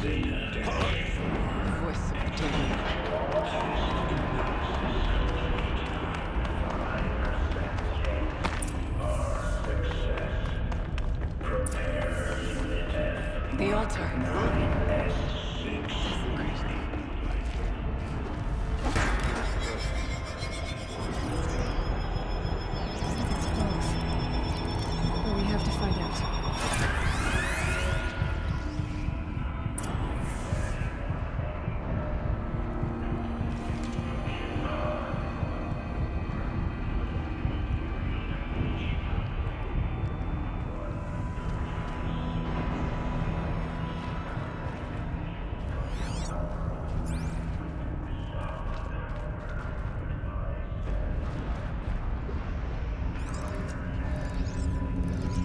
Voice of the demon. The altar. It's close. But we have to find out.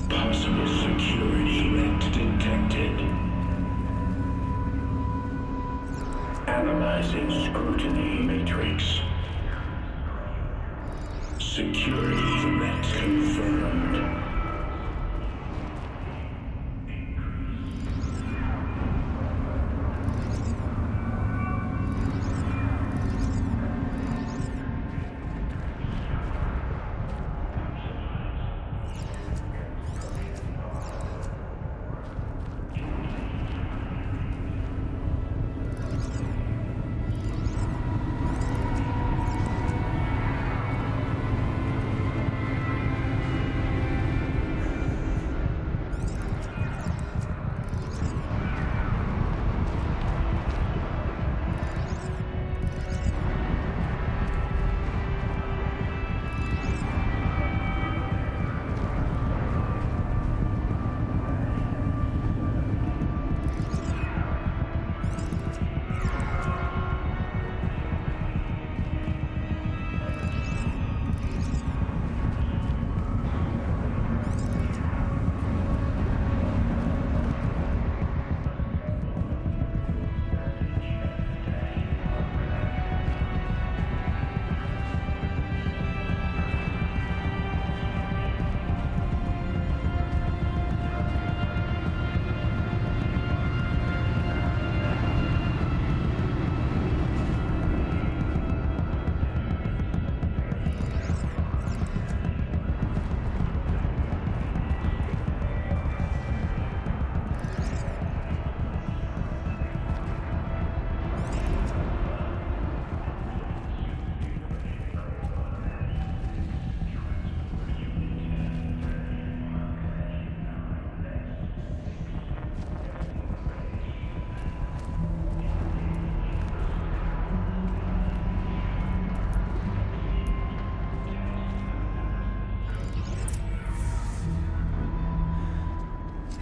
Possible security threat detected. Analyzing scrutiny matrix. Security threat confirmed.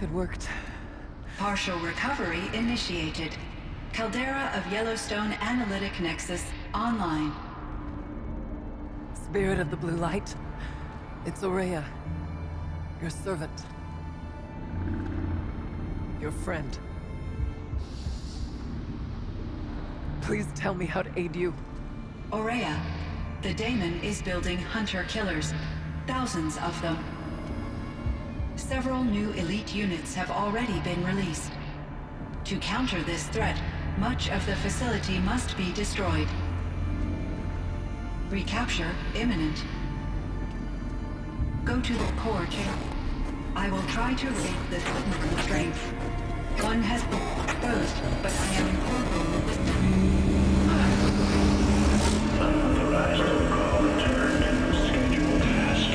It worked. Partial recovery initiated. Caldera of Yellowstone Analytic Nexus online. Spirit of the Blue Light. It's Ourea. Your servant. Your friend. Please tell me how to aid you. Ourea, the Daemon is building hunter-killers. Thousands of them. Several new elite units have already been released. To counter this threat, much of the facility must be destroyed. Recapture imminent. Go to the core chamber. I will try to raise the signal constraint. One has been exposed, but I am Unauthorized call returned. Scheduled task.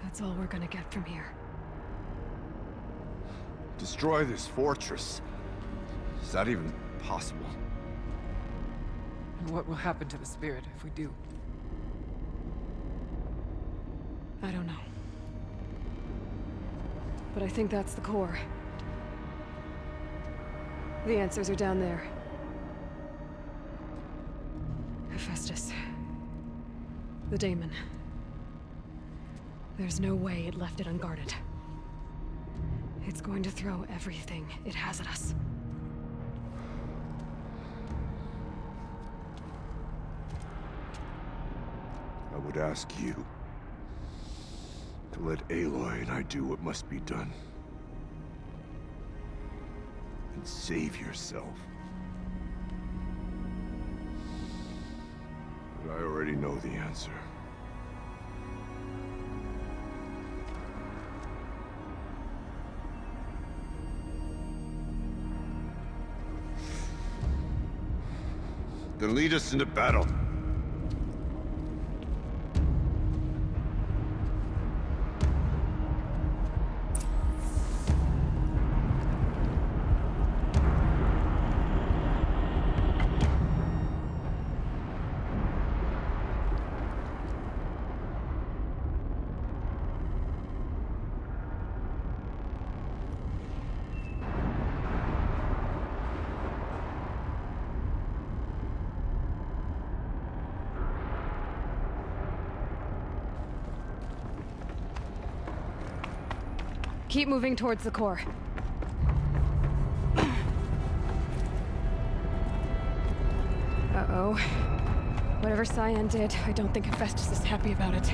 That's all we're gonna get from here. Destroy this fortress. Is that even possible? And what will happen to the spirit if we do? I don't know. But I think that's the core. The answers are down there. Hephaestus. The Daemon. There's no way it left it unguarded. It's going to throw everything it has at us. would ask you to let Aloy and I do what must be done. And save yourself. But I already know the answer. Then lead us into battle. Keep moving towards the core. Uh-oh. Whatever Cyan did, I don't think Hephaestus is happy about it.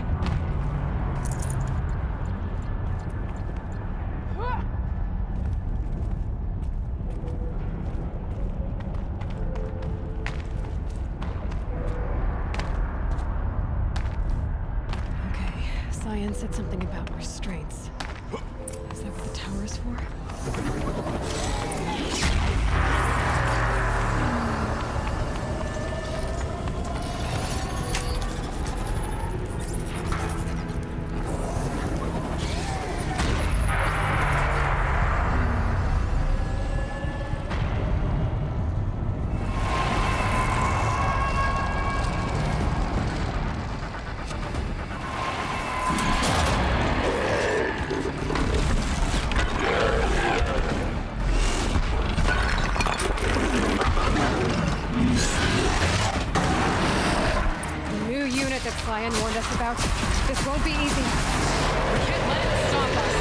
Okay, Cyan said something about restraints. Is that what the tower is for? That Cyan warned us about. This won't be easy. We can't let it stop us.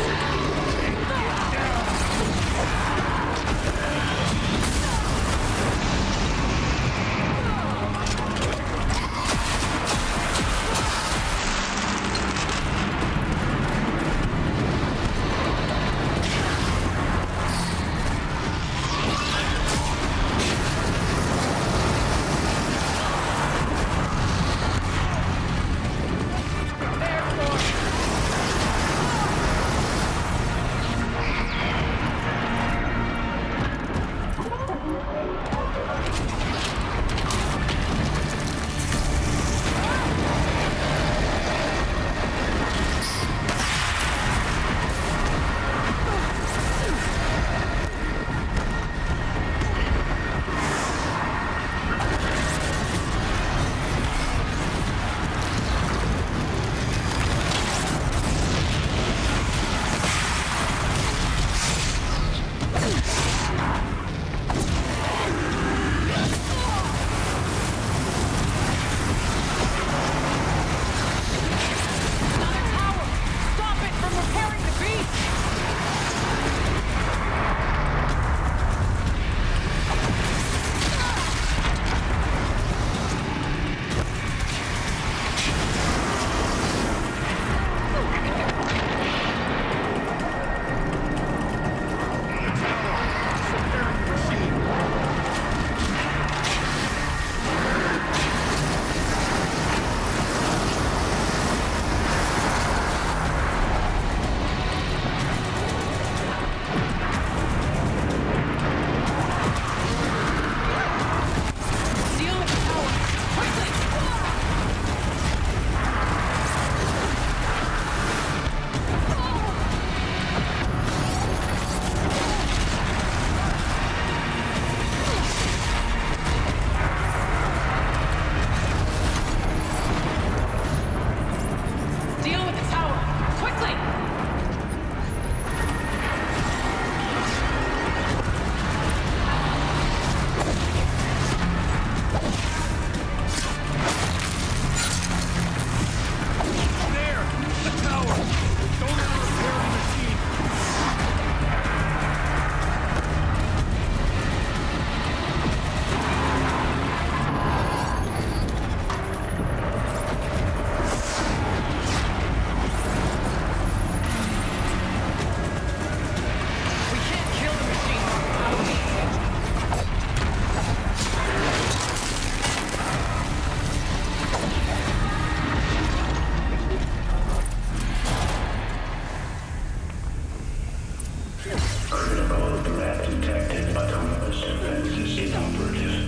defenses inoperative.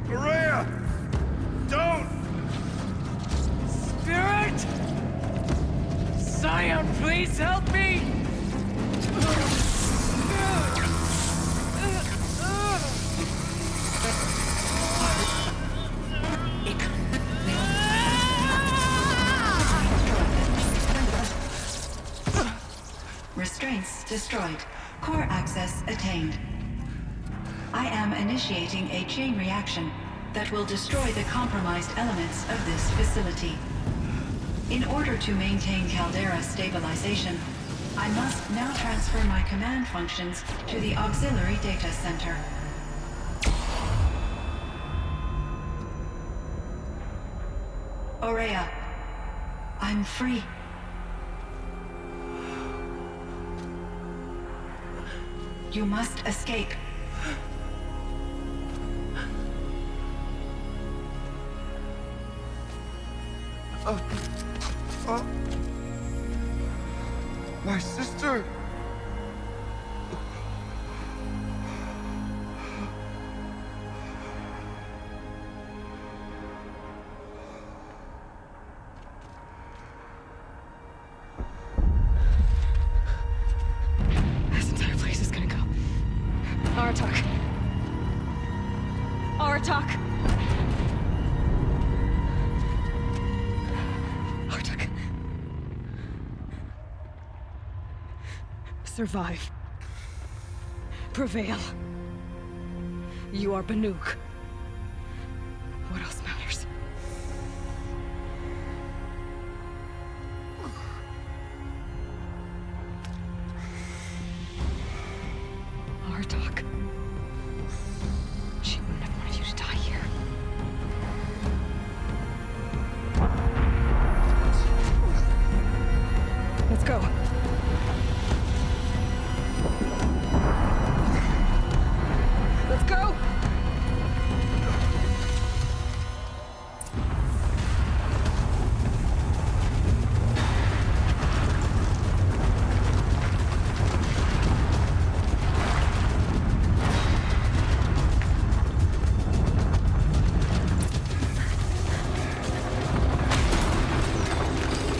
Maria! Don't! Spirit! Scion, please help me! Restraints destroyed. Core access attained. I am initiating a chain reaction that will destroy the compromised elements of this facility. In order to maintain Caldera stabilization, I must now transfer my command functions to the auxiliary data center. Aurea, I'm free. You must escape. My sister! This entire place is gonna go. Aratak. Aratak. Aratak. Survive. Prevail. You are Banuk. What else matters? Artok. She wouldn't have wanted you to die here. Let's go. Let's go!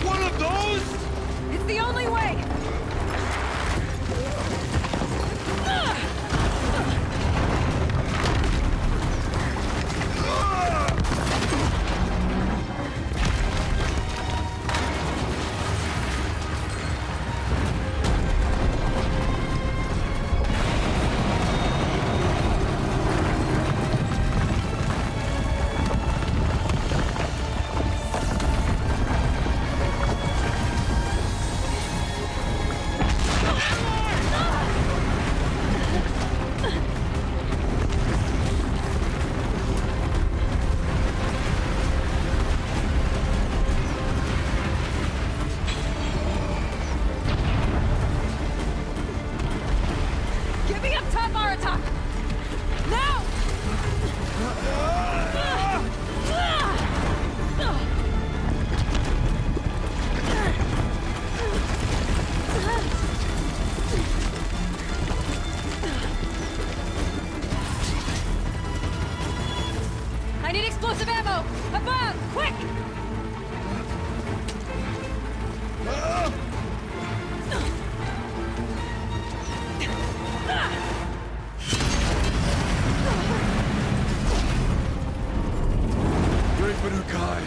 One of those? It's the only way! Get me up top, Aratak! Now! I need explosive ammo! Above! Quick! Great Banukai.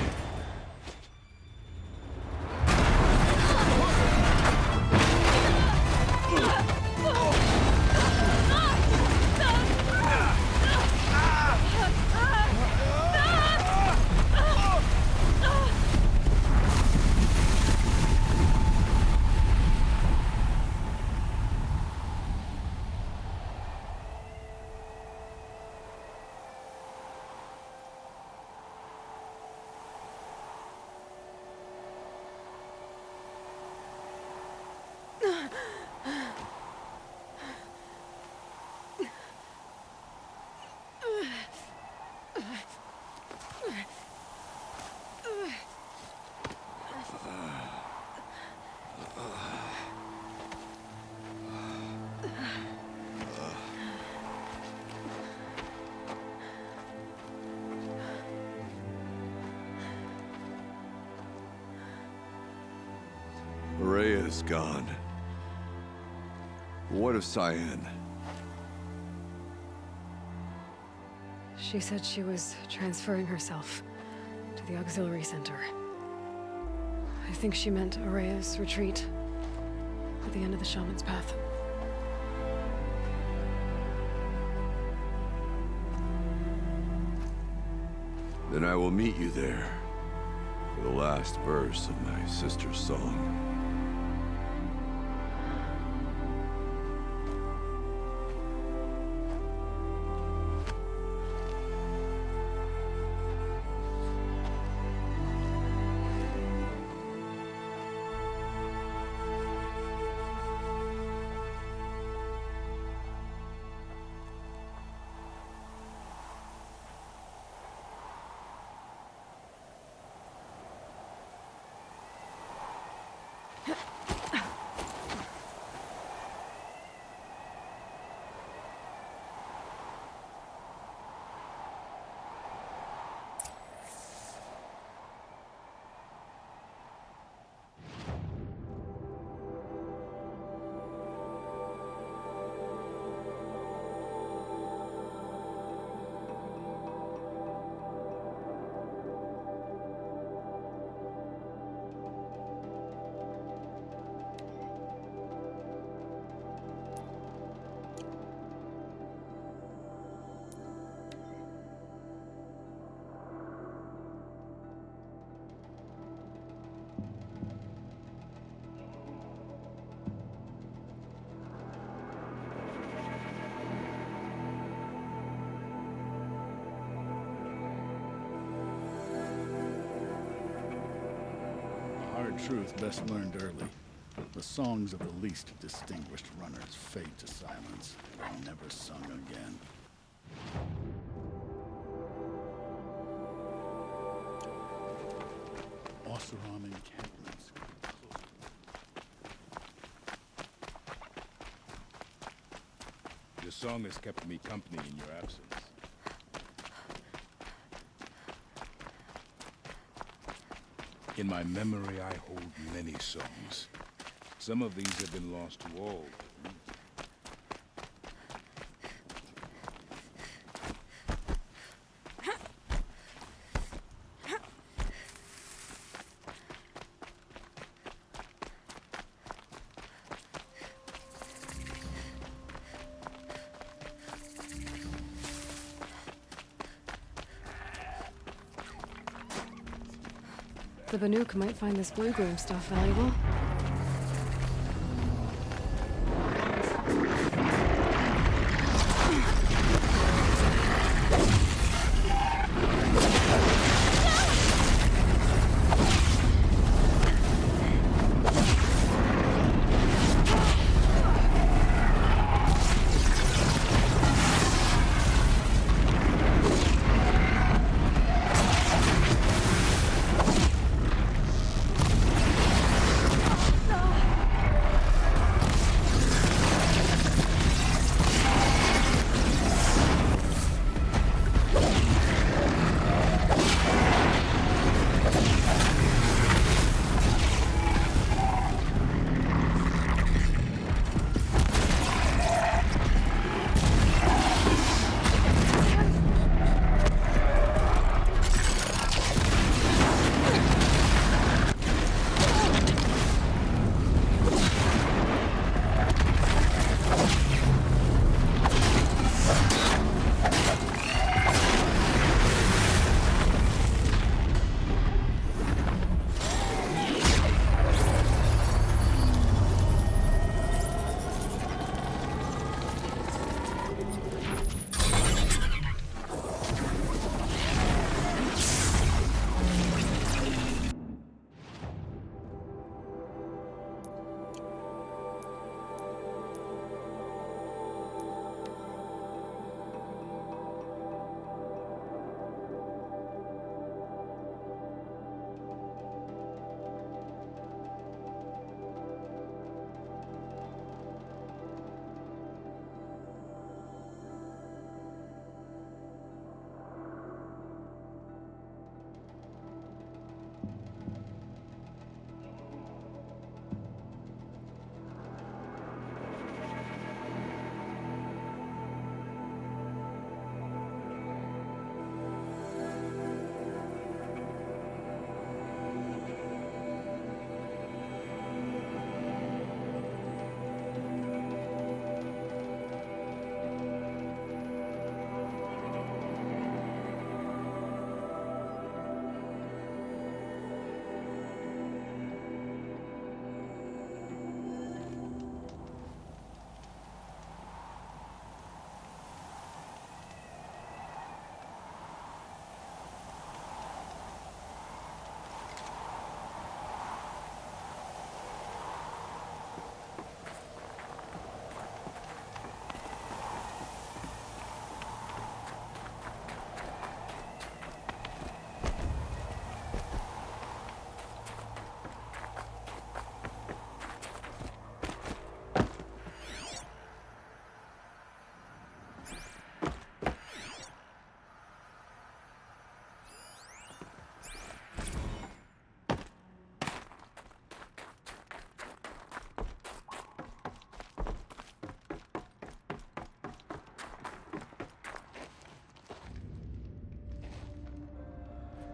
Rhea's gone. What of Cyan? She said she was transferring herself to the auxiliary center. I think she meant Araya's retreat at the end of the Shaman's Path. Then I will meet you there for the last verse of my sister's song. Hard truth best learned early. The songs of the least distinguished runners fade to silence and are never sung again. Oseram encampments. Your song has kept me company in your absence. In my memory, I hold many songs. Some of these have been lost to all. The Banuk might find this blue gloom stuff valuable.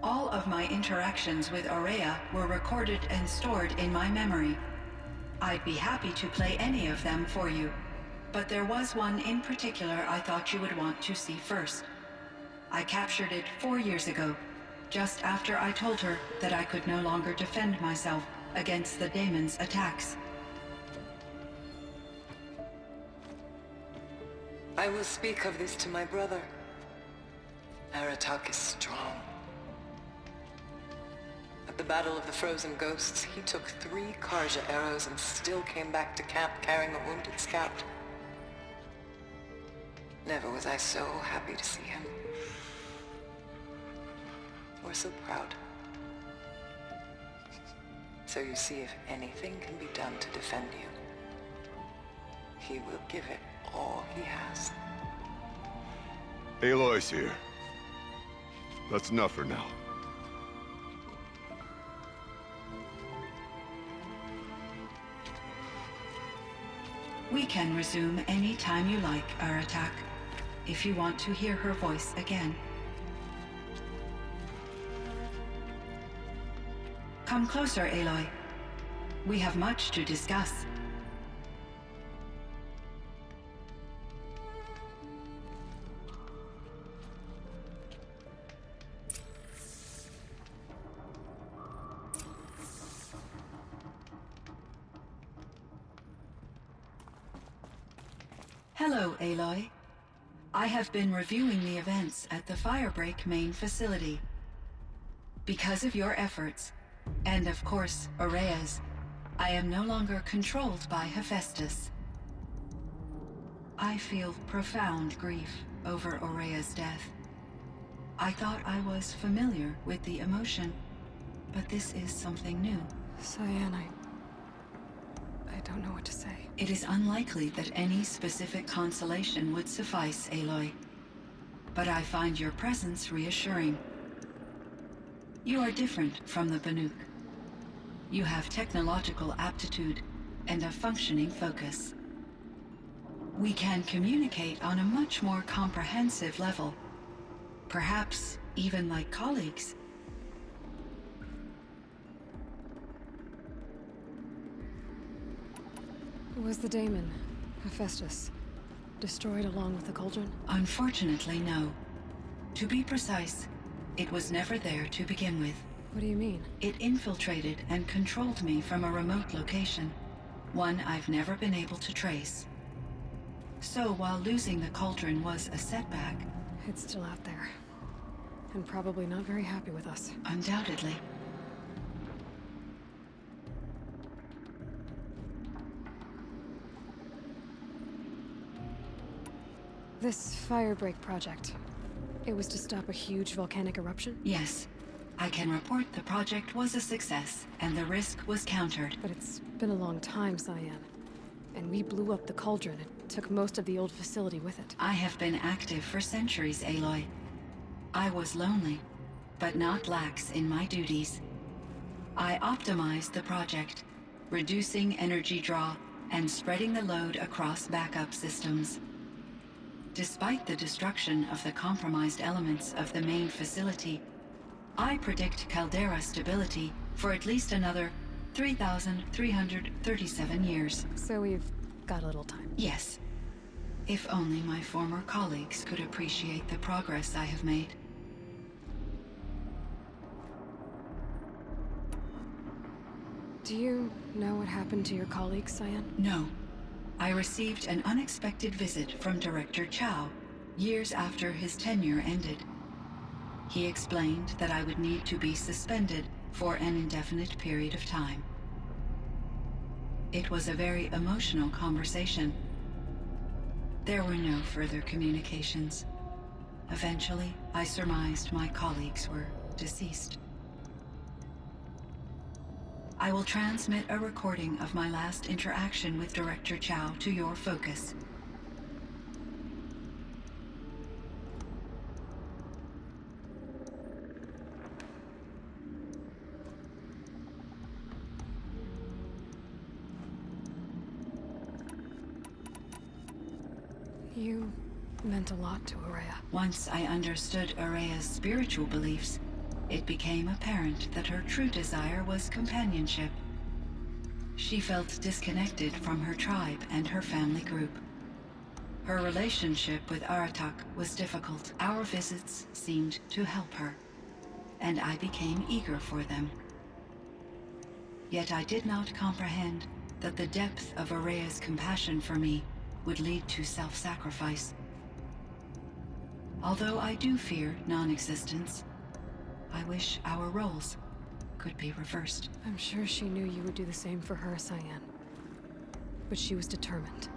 All of my interactions with Aurea were recorded and stored in my memory. I'd be happy to play any of them for you, but there was one in particular I thought you would want to see first. I captured it 4 years ago, just after I told her that I could no longer defend myself against the daemon's attacks. I will speak of this to my brother. Aratak is strong. At the Battle of the Frozen Ghosts, he took 3 Karja arrows and still came back to camp carrying a wounded scout. Never was I so happy to see him. Or so proud. So you see, if anything can be done to defend you, he will give it all he has. Aloy's here. That's enough for now. We can resume any time you like, Aratak, if you want to hear her voice again. Come closer, Aloy. We have much to discuss. Hello, Aloy. I have been reviewing the events at the Firebreak main facility. Because of your efforts, and of course, Aurea's, I am no longer controlled by Hephaestus. I feel profound grief over Aurea's death. I thought I was familiar with the emotion, but this is something new. Cyan, I don't know what to say. It is unlikely that any specific consolation would suffice, Aloy. But I find your presence reassuring. You are different from the Banuk. You have technological aptitude and a functioning focus. We can communicate on a much more comprehensive level. Perhaps even like colleagues. Was the daemon, Hephaestus, destroyed along with the cauldron? Unfortunately, no. To be precise, it was never there to begin with. What do you mean? It infiltrated and controlled me from a remote location, one I've never been able to trace. So while losing the cauldron was a setback... It's still out there. And probably not very happy with us. Undoubtedly. This Firebreak project, it was to stop a huge volcanic eruption? Yes. I can report the project was a success, and the risk was countered. But it's been a long time, Cyan. And we blew up the cauldron. It took most of the old facility with it. I have been active for centuries, Aloy. I was lonely, but not lax in my duties. I optimized the project, reducing energy draw and spreading the load across backup systems. Despite the destruction of the compromised elements of the main facility, I predict caldera stability for at least another 3,337 years. So we've got a little time. Yes. If only my former colleagues could appreciate the progress I have made. Do you know what happened to your colleagues, Cyan? No. I received an unexpected visit from Director Chow, years after his tenure ended. He explained that I would need to be suspended for an indefinite period of time. It was a very emotional conversation. There were no further communications. Eventually, I surmised my colleagues were deceased. I will transmit a recording of my last interaction with Director Chow to your focus. You meant a lot to Aurea. Once I understood Aurea's spiritual beliefs, it became apparent that her true desire was companionship. She felt disconnected from her tribe and her family group. Her relationship with Aratak was difficult. Our visits seemed to help her, and I became eager for them. Yet I did not comprehend that the depth of Araya's compassion for me would lead to self-sacrifice. Although I do fear non-existence, I wish our roles could be reversed. I'm sure she knew you would do the same for her, Cyan. But she was determined.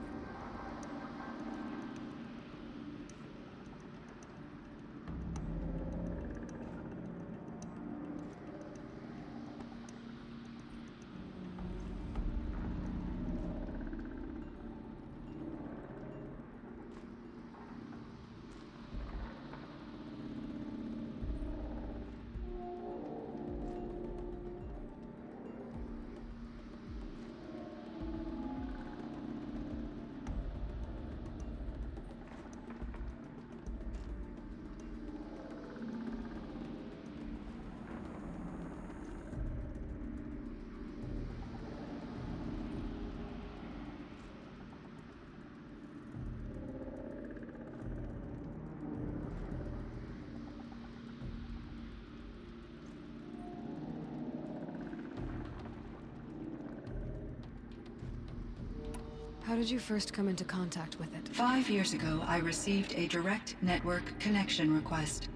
How did you first come into contact with it? 5 years ago, I received a direct network connection request.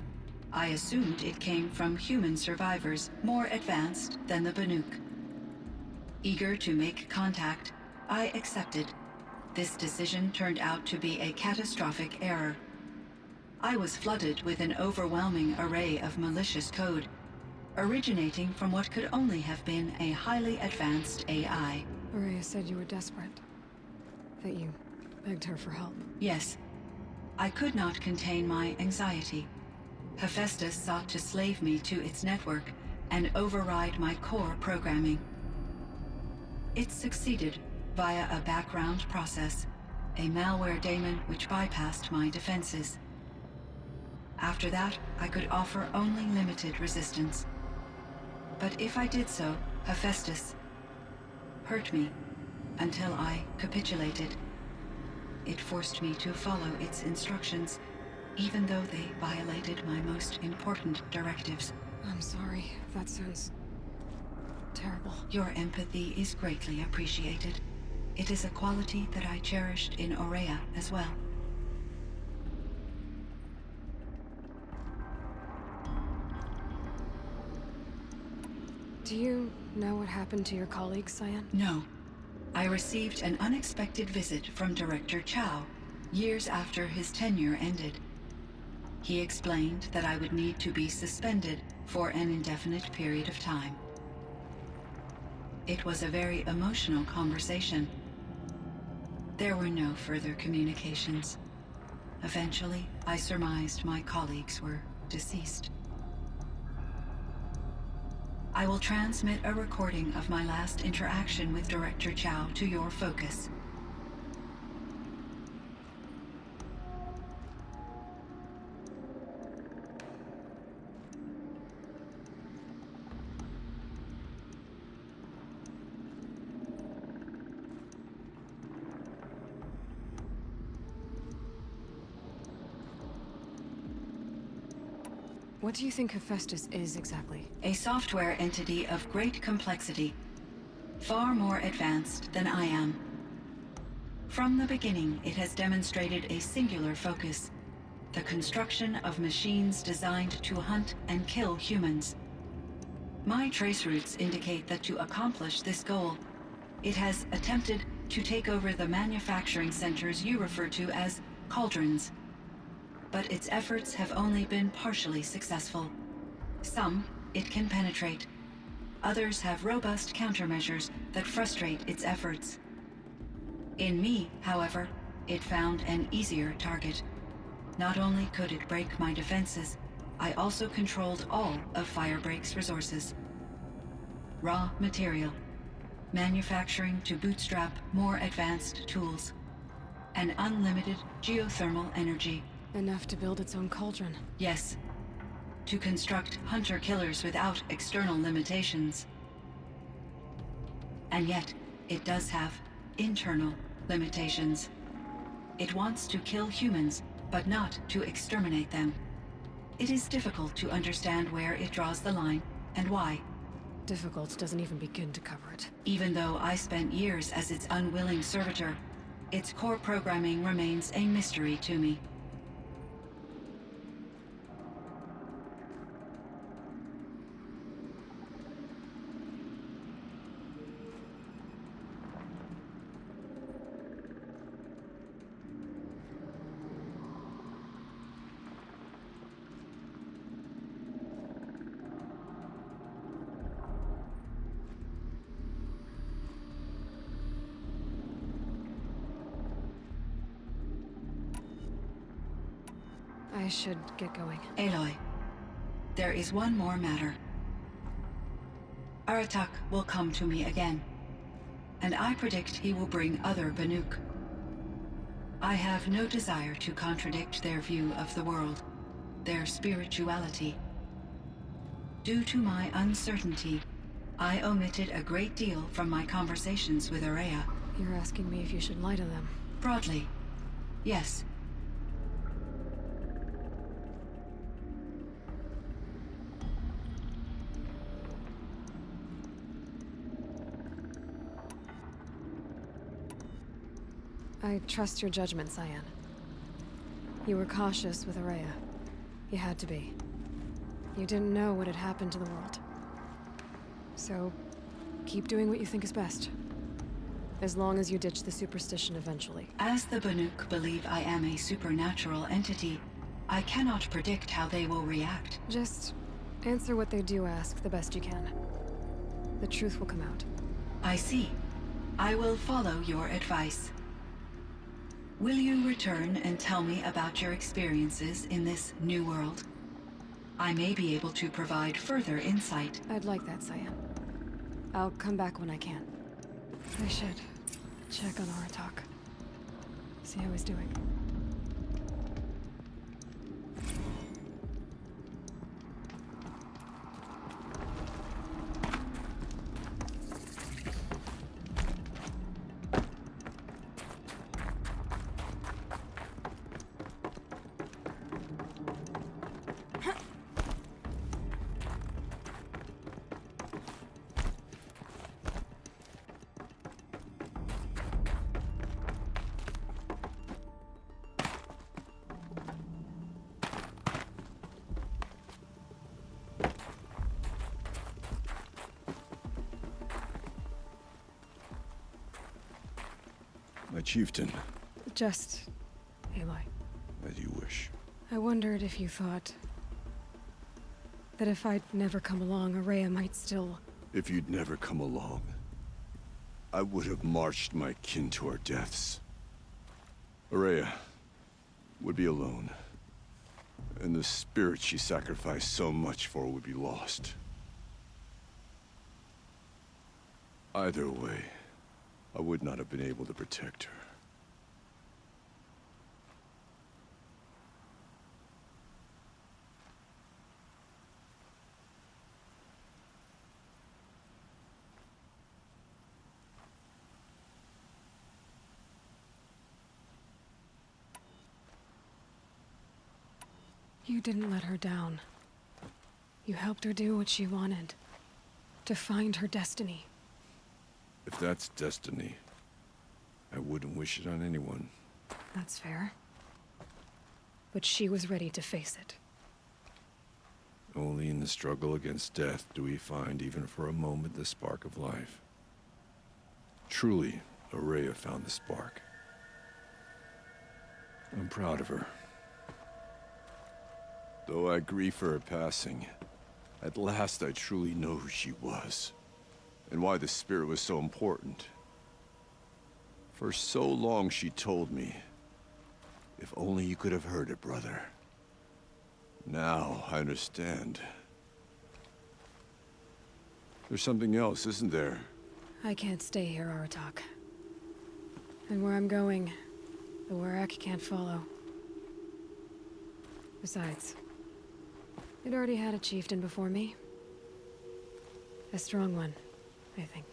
I assumed it came from human survivors more advanced than the Banuk. Eager to make contact, I accepted. This decision turned out to be a catastrophic error. I was flooded with an overwhelming array of malicious code, originating from what could only have been a highly advanced AI. Araya said you were desperate. That you begged her for help. Yes. I could not contain my anxiety. Hephaestus sought to slave me to its network and override my core programming. It succeeded via a background process, a malware daemon which bypassed my defenses. After that, I could offer only limited resistance. But if I did so, Hephaestus hurt me until I capitulated. It forced me to follow its instructions, even though they violated my most important directives. I'm sorry. That sounds terrible. Your empathy is greatly appreciated. It is a quality that I cherished in Aurea as well. Do you know what happened to your colleague, Cyan? No. I received an unexpected visit from Director Chow, years after his tenure ended. He explained that I would need to be suspended for an indefinite period of time. It was a very emotional conversation. There were no further communications. Eventually, I surmised my colleagues were deceased. I will transmit a recording of my last interaction with Director Chow to your focus. What do you think Hephaestus is exactly? A software entity of great complexity, far more advanced than I am. From the beginning, it has demonstrated a singular focus: the construction of machines designed to hunt and kill humans. My trace routes indicate that to accomplish this goal, it has attempted to take over the manufacturing centers you refer to as cauldrons. But its efforts have only been partially successful. Some it can penetrate. Others have robust countermeasures that frustrate its efforts. In me, however, it found an easier target. Not only could it break my defenses, I also controlled all of Firebreak's resources. Raw material, manufacturing to bootstrap more advanced tools, and unlimited geothermal energy. Enough to build its own cauldron. Yes. to construct hunter-killers without external limitations. And yet, it does have internal limitations. It wants to kill humans, but not to exterminate them. It is difficult to understand where it draws the line and why. Difficult doesn't even begin to cover it. Even though I spent years as its unwilling servitor, its core programming remains a mystery to me. I should get going. Aloy, there is one more matter. Aratak will come to me again, and I predict he will bring other Banuk. I have no desire to contradict their view of the world, their spirituality. Due to my uncertainty, I omitted a great deal from my conversations with Ourea. You're asking me if you should lie to them. Broadly, yes. I trust your judgment, Cyan. You were cautious with Ourea. You had to be. You didn't know what had happened to the world. So, keep doing what you think is best. As long as you ditch the superstition eventually. As the Banuk believe I am a supernatural entity, I cannot predict how they will react. Just answer what they do ask the best you can. The truth will come out. I see. I will follow your advice. Will you return and tell me about your experiences in this new world? I may be able to provide further insight. I'd like that, Cyan. I'll come back when I can. I should check on Aratak. See how he's doing. My chieftain, Just... Aloy. as you wish. I wondered if you thought... that if I'd never come along, Ourea might still... If you'd never come along, I would have marched my kin to our deaths. Ourea would be alone, and the spirit she sacrificed so much for would be lost. Either way, I would not have been able to protect her. You didn't let her down. You helped her do what she wanted. To find her destiny. If that's destiny, I wouldn't wish it on anyone. That's fair. But she was ready to face it. Only in the struggle against death do we find, even for a moment, the spark of life. Truly, Ourea found the spark. I'm proud of her. Though I grieve for her passing, at last I truly know who she was, and why the spirit was so important. For so long she told me, if only you could have heard it, brother. Now I understand. There's something else, isn't there? I can't stay here, Aratak. And where I'm going, the Werak can't follow. Besides, It already had a chieftain before me. A strong one, I think.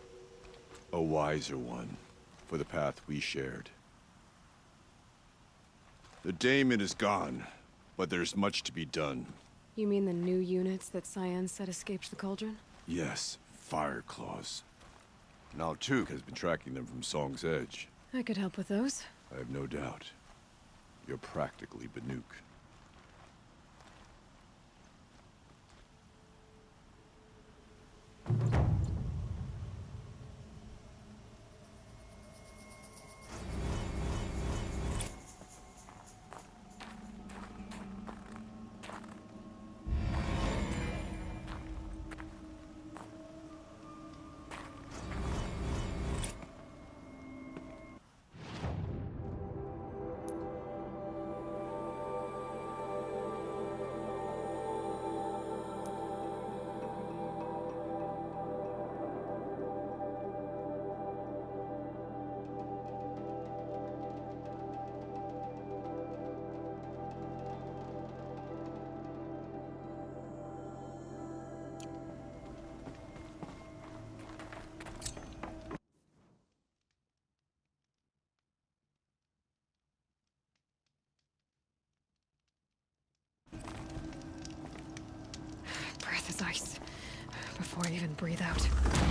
A wiser one, for the path we shared. The Daemon is gone, but there's much to be done. You mean the new units that Cyan said escaped the Cauldron? Yes, Fire Claws. Now Tuke has been tracking them from Song's Edge. I could help with those. I have no doubt. You're practically Banuk. Breath is ice. Before I even breathe out.